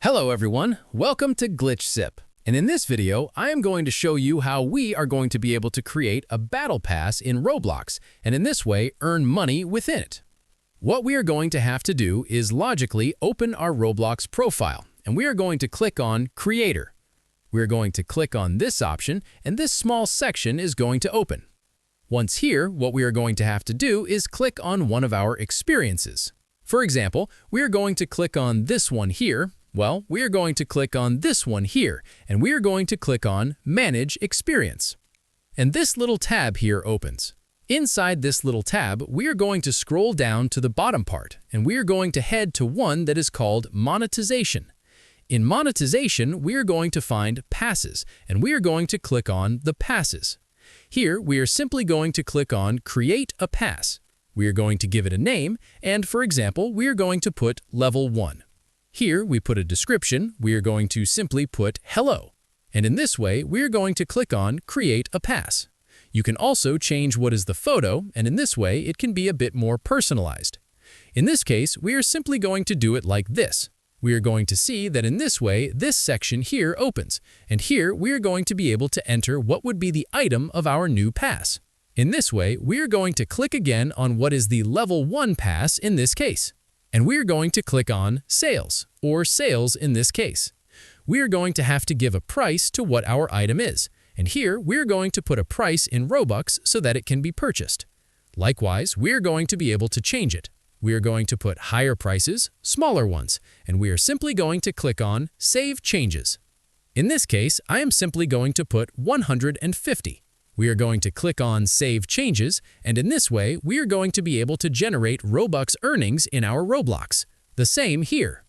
Hello everyone, welcome to Glitch Sip. And in this video, I am going to show you how we are going to be able to create a battle pass in Roblox and in this way earn money within it. What we are going to have to do is logically open our Roblox profile and we are going to click on Creator. We are going to click on this option and this small section is going to open. Once here, what we are going to have to do is click on one of our experiences. For example, we are going to click on this one here. Well, we are going to click on this one here, and we are going to click on Manage Experience. And this little tab here opens. Inside this little tab, we are going to scroll down to the bottom part, and we are going to head to one that is called Monetization. In Monetization, we are going to find Passes, and we are going to click on the Passes. Here, we are simply going to click on Create a Pass. We are going to give it a name, and for example, we are going to put Level 1. Here, we put a description. We are going to simply put hello. And in this way, we are going to click on Create a Pass. You can also change what is the photo, and in this way, it can be a bit more personalized. In this case, we are simply going to do it like this. We are going to see that in this way, this section here opens. And here, we are going to be able to enter what would be the item of our new pass. In this way, we are going to click again on what is the Level 1 pass in this case. And we are going to click on Sales, or Sales in this case. We are going to have to give a price to what our item is. And here, we're going to put a price in Robux so that it can be purchased. Likewise, we're going to be able to change it. We are going to put higher prices, smaller ones, and we are simply going to click on Save Changes. In this case, I am simply going to put 150. We are going to click on Save Changes, and in this way, we are going to be able to generate Robux earnings in our Roblox. The same here.